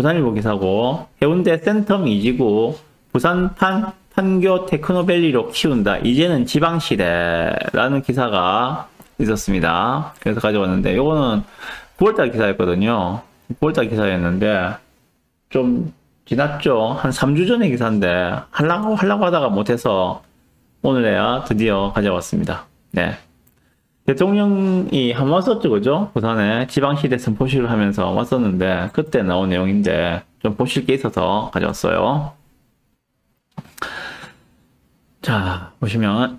부산일보 기사고, 해운대 센텀 2지구 부산 판교 테크노밸리로 키운다. 이제는 지방시대라는 기사가 있었습니다. 그래서 가져왔는데, 요거는 9월달 기사였거든요. 9월달 기사였는데, 좀 지났죠. 한 3주 전의 기사인데, 하려고 하다가 못해서 오늘에야 드디어 가져왔습니다. 네. 대통령이 한 번 왔었죠, 그죠? 부산에 지방시대 선포식을 하면서 왔었는데, 그때 나온 내용인데, 좀 보실 게 있어서 가져왔어요. 자, 보시면,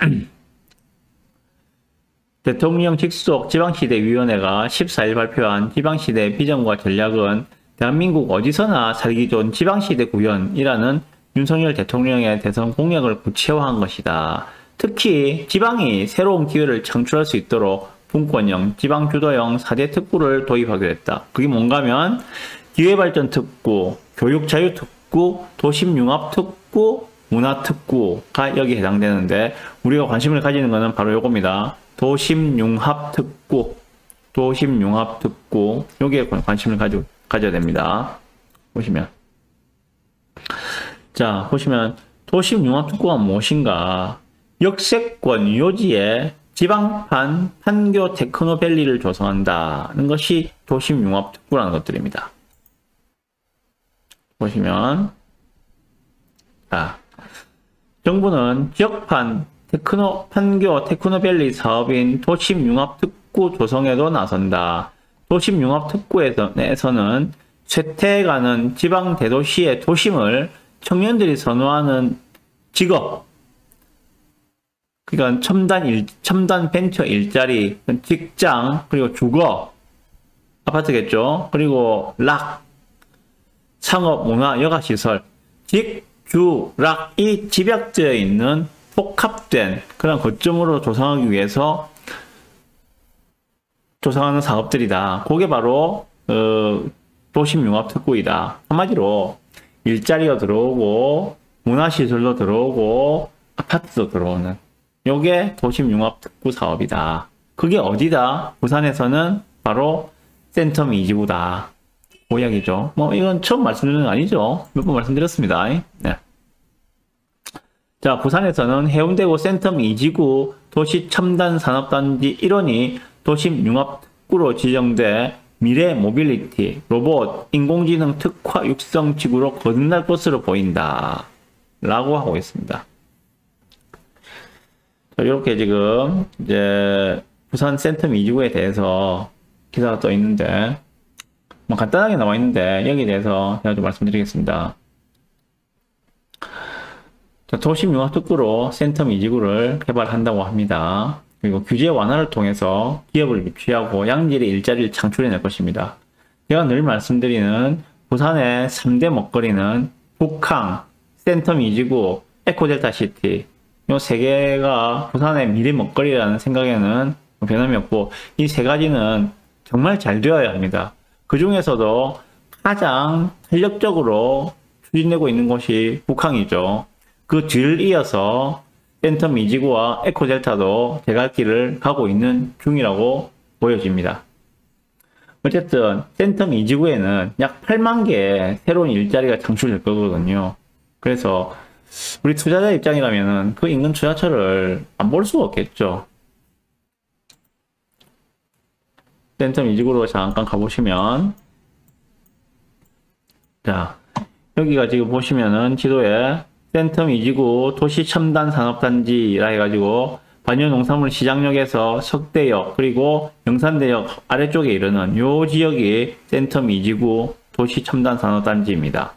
대통령 직속 지방시대위원회가 14일 발표한 지방시대 비전과 전략은 대한민국 어디서나 살기 좋은 지방시대 구현이라는 윤석열 대통령의 대선 공약을 구체화한 것이다. 특히 지방이 새로운 기회를 창출할 수 있도록 분권형, 지방주도형 4대 특구를 도입하기로 했다. 그게 뭔가 하면 기회발전특구, 교육자유특구, 도심융합특구, 문화특구가 여기에 해당되는데 우리가 관심을 가지는 것은 바로 요겁니다. 도심융합특구, 도심융합특구, 여기에 관심을 가져야 됩니다. 보시면. 자, 보시면 도심융합특구가 무엇인가? 역세권 요지에 지방판 판교 테크노밸리를 조성한다는 것이 도심융합특구라는 것들입니다. 보시면, 자, 정부는 지역판 판교 테크노밸리 사업인 도심융합특구 조성에도 나선다. 도심융합특구에서는 쇠퇴해가는 지방 대도시의 도심을 청년들이 선호하는 직업, 그러니까 첨단 벤처 일자리, 직장, 그리고 주거, 아파트겠죠. 그리고 상업, 문화, 여가시설, 락이 집약되어 있는 복합된 그런 거점으로 조성하기 위해서 조성하는 사업들이다. 그게 바로 도심융합특구이다. 한마디로 일자리가 들어오고 문화시설도 들어오고 아파트도 들어오는 요게 도심융합특구 사업이다. 그게 어디다? 부산에서는 바로 센텀 2지구다. 그 이야기죠. 뭐 이건 처음 말씀드리는 거 아니죠. 몇 번 말씀드렸습니다. 네. 자, 부산에서는 해운대구 센텀 2지구 도시첨단산업단지 일원이 도심융합특구로 지정돼 미래 모빌리티, 로봇, 인공지능 특화 육성 지구로 거듭날 것으로 보인다. 라고 하고 있습니다. 자, 이렇게 지금 이제 부산 센텀 2지구에 대해서 기사가 떠 있는데, 뭐 간단하게 나와 있는데 여기에 대해서 제가 좀 말씀드리겠습니다. 자, 도심융합특구로 센텀 2지구를 개발한다고 합니다. 그리고 규제 완화를 통해서 기업을 유치하고 양질의 일자리를 창출해낼 것입니다. 제가 늘 말씀드리는 부산의 3대 먹거리는 북항, 센텀 2지구, 에코델타시티 이 세 개가 부산의 미래 먹거리라는 생각에는 변함이 없고 이 세 가지는 정말 잘 되어야 합니다. 그 중에서도 가장 탄력적으로 추진되고 있는 곳이 북항이죠. 그 뒤를 이어서 센텀 2지구와 에코델타도 제갈길을 가고 있는 중이라고 보여집니다. 어쨌든 센텀 2지구에는 약 8만 개의 새로운 일자리가 창출될 거거든요. 그래서 우리 투자자 입장이라면 그 인근 투자처를 안 볼 수가 없겠죠. 센텀 2지구로 잠깐 가보시면, 자, 여기가 지금 보시면은 지도에 센텀 2지구 도시첨단산업단지라 해가지고 반려농산물 시장역에서 석대역 그리고 영산대역 아래쪽에 이르는 요 지역이 센텀 2지구 도시첨단산업단지입니다.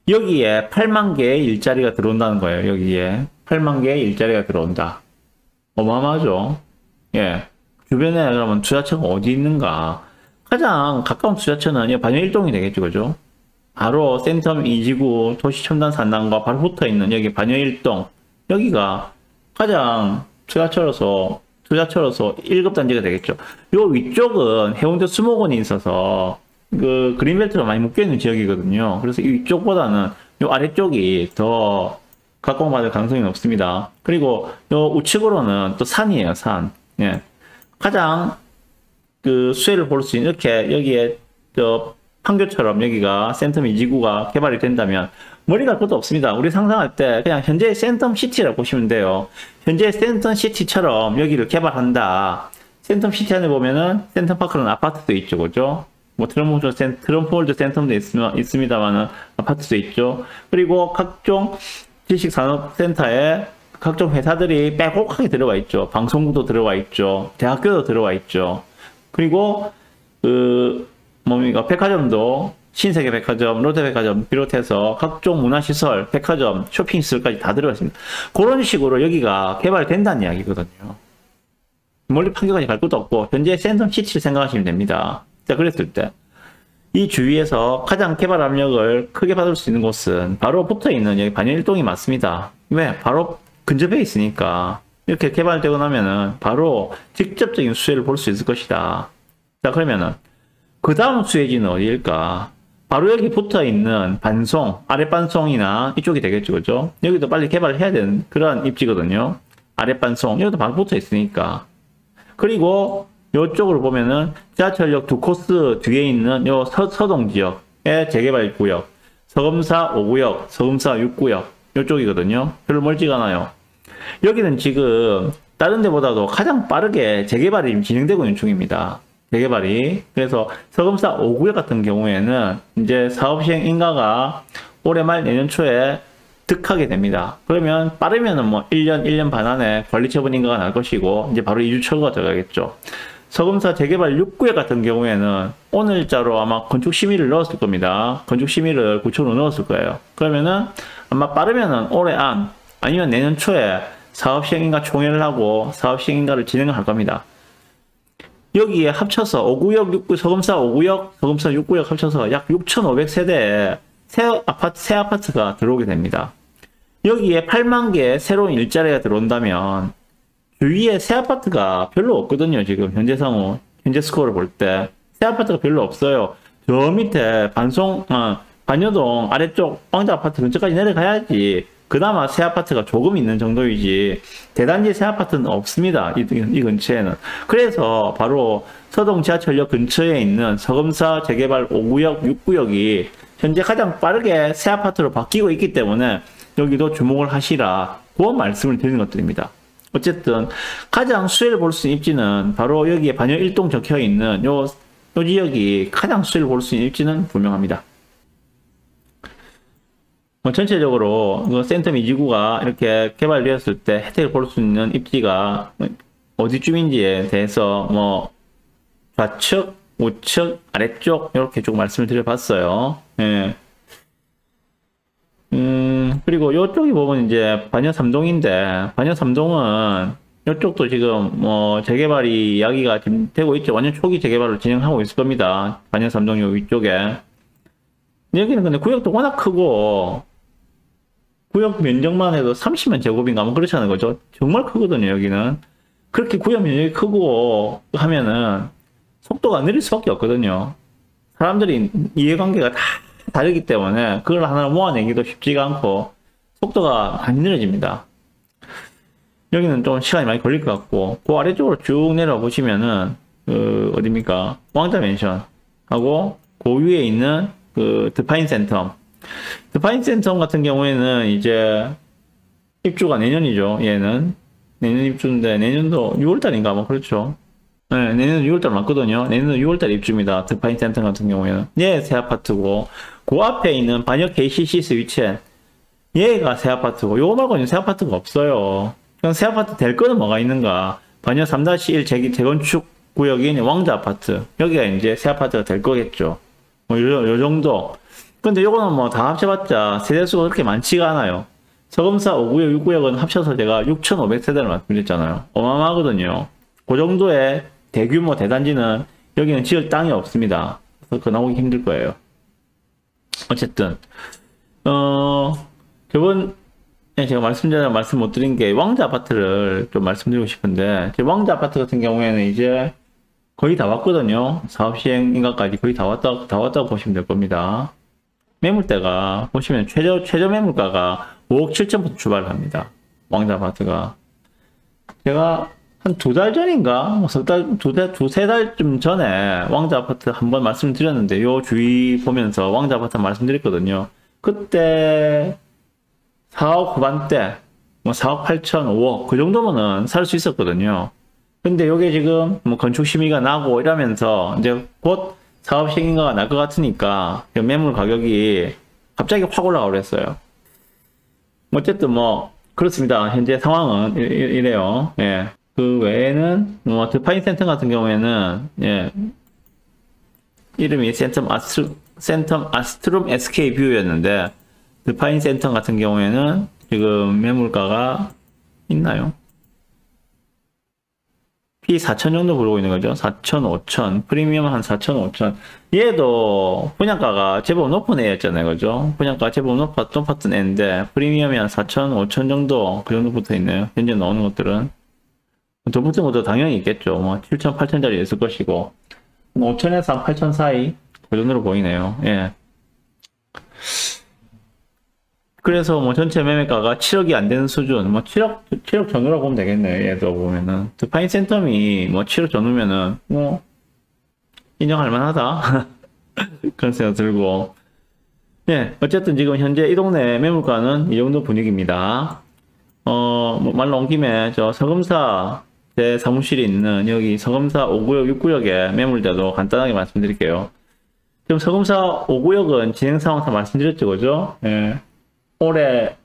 여기에 8만 개의 일자리가 들어온다는 거예요. 여기에 8만 개의 일자리가 들어온다. 어마어마하죠. 예. 주변에 그러면 투자처가 어디 있는가? 가장 가까운 투자처는 반여일동이 되겠죠, 그죠? 바로 센텀 2지구 도시첨단산단과 바로 붙어있는 여기 반여일동, 여기가 가장 투자처로서 1급 단지가 되겠죠. 요 위쪽은 해운대 수목원이 있어서 그 그린벨트가 많이 묶여있는 지역이거든요. 그래서 이 위쪽보다는 요 아래쪽이 더 각광받을 가능성이 높습니다. 그리고 요 우측으로는 또 산이에요, 산. 예. 가장 그 수혜를 볼 수 있는, 이렇게 여기에 판교처럼 여기가 센텀 이지구가 개발이 된다면 머리 갈 것도 없습니다. 우리 상상할 때 그냥 현재 센텀 시티라고 보시면 돼요. 현재 센텀 시티처럼 여기를 개발한다. 센텀 시티 안에 보면은 센텀 파크는 아파트도 있죠, 그죠? 뭐 트럼프월드 센텀도 있습니다만은 아파트도 있죠. 그리고 각종 지식산업센터에 각종 회사들이 빼곡하게 들어와 있죠. 방송국도 들어와 있죠. 대학교도 들어와 있죠. 그리고 백화점도 신세계 백화점, 롯데백화점 비롯해서 각종 문화시설, 백화점, 쇼핑시설까지 다 들어가 있습니다. 그런 식으로 여기가 개발된다는 이야기거든요. 멀리 판교까지 갈 것도 없고 현재 센텀 시티를 생각하시면 됩니다. 자, 그랬을 때 이 주위에서 가장 개발 압력을 크게 받을 수 있는 곳은 바로 붙어있는 여기 반야일동이 맞습니다. 왜? 바로 근접해 있으니까 이렇게 개발되고 나면은 바로 직접적인 수혜를 볼 수 있을 것이다. 자, 그러면은 그 다음 수혜지는 어디일까? 바로 여기 붙어있는 반송, 아랫반송이나 이쪽이 되겠죠, 그죠? 여기도 빨리 개발을 해야 되는 그런 입지거든요. 아랫반송, 여기도 바로 붙어있으니까. 그리고 이쪽으로 보면은 지하철역 두 코스 뒤에 있는 요 서동 지역의 재개발 구역, 서금사 5구역, 서금사 6구역, 이쪽이거든요. 별로 멀지가 않아요. 여기는 지금 다른 데보다도 가장 빠르게 재개발이 진행되고 있는 중입니다. 재개발이. 그래서 서금사 5구역 같은 경우에는 이제 사업 시행 인가가 올해 말 내년 초에 득하게 됩니다. 그러면 빠르면은 뭐 1년, 1년 반 안에 관리 처분 인가가 날 것이고 이제 바로 이주 철거가 들어가겠죠. 서금사 재개발 6구역 같은 경우에는 오늘자로 아마 건축 심의를 넣었을 겁니다. 건축 심의를 구청으로 넣었을 거예요. 그러면은 아마 빠르면은 올해 안 아니면 내년 초에 사업 시행인가 총회를 하고 사업 시행인가를 진행을 할 겁니다. 여기에 합쳐서 5구역, 6구역, 서금사 5구역, 서금사 6구역 합쳐서 약 6,500세대의 새 아파트가 들어오게 됩니다. 여기에 8만 개의 새로운 일자리가 들어온다면 주위에 새 아파트가 별로 없거든요. 지금 현재 스코어를 볼 때 새 아파트가 별로 없어요. 저 밑에 반여동 아래쪽 왕자 아파트 근처까지 내려가야지 그나마 새 아파트가 조금 있는 정도이지 대단지 새 아파트는 없습니다. 이 근처에는. 그래서 바로 서동 지하철역 근처에 있는 서금사 재개발 5구역, 6구역이 현재 가장 빠르게 새 아파트로 바뀌고 있기 때문에 여기도 주목을 하시라 그 말씀을 드리는 것들입니다. 어쨌든 가장 수혜를 볼 수 있는 입지는 바로 여기에 반여 1동 적혀 있는 요 지역이 가장 수혜를 볼 수 있는 입지는 분명합니다. 전체적으로 센텀 이지구가 이렇게 개발되었을 때 혜택을 볼 수 있는 입지가 어디쯤인지에 대해서 뭐 좌측, 우측, 아래쪽 이렇게 쭉 말씀을 드려봤어요. 예. 그리고 이쪽이 보면 이제 반야 3동인데 반야 3동은 이쪽도 지금 뭐 재개발이 이야기가 지금 되고 있죠. 완전 초기 재개발을 진행하고 있을 겁니다. 반야 3동 요 위쪽에. 여기는 근데 구역도 워낙 크고 구역 면적만 해도 30만 제곱인가 뭐 그렇지 않은 거죠. 정말 크거든요. 여기는. 그렇게 구역 면적이 크고 하면은 속도가 느릴 수밖에 없거든요. 사람들이 이해관계가 다 다르기 때문에 그걸 하나 모아내기도 쉽지가 않고 속도가 많이 느려집니다. 여기는 좀 시간이 많이 걸릴 것 같고 그 아래쪽으로 쭉 내려와 보시면은 어딥니까? 왕자 맨션 하고 그 위에 있는 드파인 센텀. 드파인 센텀 같은 경우에는 이제 입주가 내년이죠. 얘는 내년 입주인데 내년도 6월달인가 뭐 그렇죠. 네, 내년 6월달 맞거든요. 내년 6월달 입주입니다. 드파인 센텀 같은 경우에는 얘 새 아파트고 그 앞에 있는 반역 KCC 스위첸 얘가 새 아파트고 요거 말고는 새 아파트가 없어요. 그럼 새 아파트 될 거는 뭐가 있는가? 반역 3-1 재건축 구역인 왕자 아파트 여기가 이제 새 아파트가 될 거겠죠. 뭐 요 정도. 근데 요거는 뭐 다 합쳐봤자 세대수가 그렇게 많지가 않아요. 서금사 5구역, 6구역은 합쳐서 제가 6,500세대를 말씀드렸잖아요. 어마어마하거든요. 그 정도의 대규모 대단지는 여기는 지을 땅이 없습니다. 그래서 그 나오기 힘들 거예요. 어쨌든 저번에 제가 말씀 못 드린 게 왕자 아파트를 좀 말씀드리고 싶은데 왕자 아파트 같은 경우에는 이제 거의 다 왔거든요. 사업 시행 인가까지 거의 다 왔다고 보시면 될 겁니다. 매물대가 보시면 최저 매물가가 5억 7천부터 출발을 합니다. 왕자 아파트가. 제가 한 2달 전인가? 뭐 석 달, 두세 달쯤 전에 왕자 아파트 한번 말씀을 드렸는데, 요 주위 보면서 왕자 아파트 말씀드렸거든요. 그때 4억 후반대, 뭐 4억 8천, 5억, 그 정도면은 살 수 있었거든요. 근데 요게 지금 뭐 건축 심의가 나고 이러면서 이제 곧 사업 시행인가가 날 것 같으니까 매물 가격이 갑자기 확 올라가고 그랬어요. 어쨌든 뭐 그렇습니다. 현재 상황은 이래요. 예. 그 외에는 뭐 드파인 센터 같은 경우에는 예. 이름이 센텀 아스트롬 SK 뷰였는데 드파인 센터 같은 경우에는 지금 매물가가 있나요? P 4천 정도 부르고 있는 거죠. 4천, 5천, 프리미엄 한 4천, 5천. 얘도 분양가가 제법 높은 애였잖아요. 그죠? 분양가가 제법 높았던 애인데, 프리미엄이 한 4천, 5천 정도, 그 정도 붙어 있네요. 현재 나오는 것들은. 더 붙은 것도 당연히 있겠죠. 뭐, 7천, 8천짜리 있을 것이고, 5천에서 한 8천 사이, 그 정도로 보이네요. 예. 그래서 뭐 전체 매매가가 7억이 안 되는 수준, 뭐 7억 전후라고 보면 되겠네요. 얘도 보면은. 드파인 센텀이 뭐 7억 전후면은, 뭐, 인정할 만하다. 그런 생각 들고. 네, 어쨌든 지금 현재 이 동네 매물가는 이 정도 분위기입니다. 뭐 말로 온 김에 저 서금사 제 사무실이 있는 여기 서금사 5구역, 6구역의 매물자도 간단하게 말씀드릴게요. 지금 서금사 5구역은 진행 상황 다 말씀드렸죠, 그죠? 예. 올해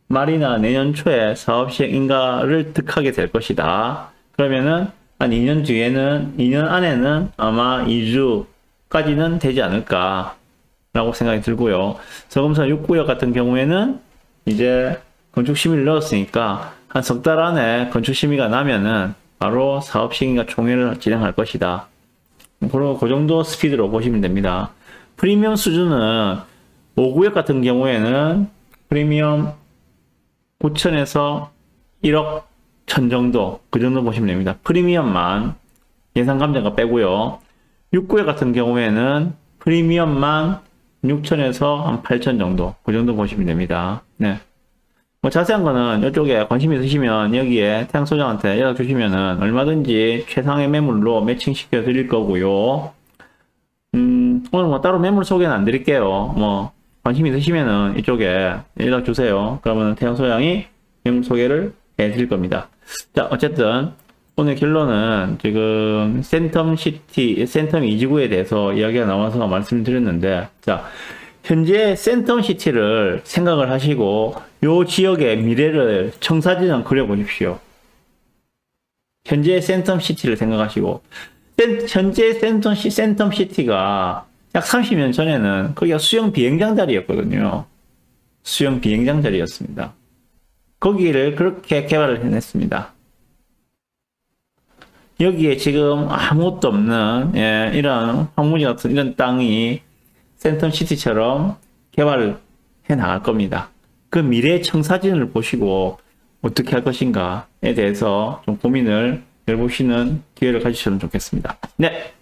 말이나 내년 초에 사업 시행 인가를 득하게 될 것이다. 그러면은 한 2년 뒤에는 2년 안에는 아마 2주까지는 되지 않을까 라고 생각이 들고요. 서금사 6구역 같은 경우에는 이제 건축 심의를 넣었으니까 한 석 달 안에 건축 심의가 나면은 바로 사업 시행 인가 총회를 진행할 것이다. 그 정도 스피드로 보시면 됩니다. 프리미엄 수준은 5구역 같은 경우에는 프리미엄 9천에서 1억 1000 정도, 그 정도 보시면 됩니다. 프리미엄만 예상 감정가 빼고요. 6구역 같은 경우에는 프리미엄만 6천에서 한 8천 정도, 그 정도 보시면 됩니다. 네. 뭐 자세한 거는 이쪽에 관심 있으시면 여기에 태양소장한테 연락 주시면은 얼마든지 최상의 매물로 매칭시켜 드릴 거고요. 오늘 뭐 따로 매물 소개는 안 드릴게요. 뭐 관심 있으시면은 이쪽에 연락 주세요. 그러면 태양소장이 매물 소개를 해 드릴 겁니다. 자, 어쨌든 오늘 결론은 지금 센텀시티, 센텀 이지구에 대해서 이야기가 나와서 말씀드렸는데, 자, 현재 센텀시티를 생각을 하시고 요 지역의 미래를 청사진을 그려보십시오. 현재 센텀시티를 생각하시고, 현재 센텀시티가 약 30년 전에는 거기가 수영 비행장 자리였거든요. 수영 비행장 자리였습니다. 거기를 그렇게 개발을 해냈습니다. 여기에 지금 아무것도 없는, 예, 이런 황무지 같은 이런 땅이 센텀시티처럼 개발을 해 나갈 겁니다. 그 미래의 청사진을 보시고 어떻게 할 것인가에 대해서 좀 고민을 해보시는 기회를 가지셨으면 좋겠습니다. 네.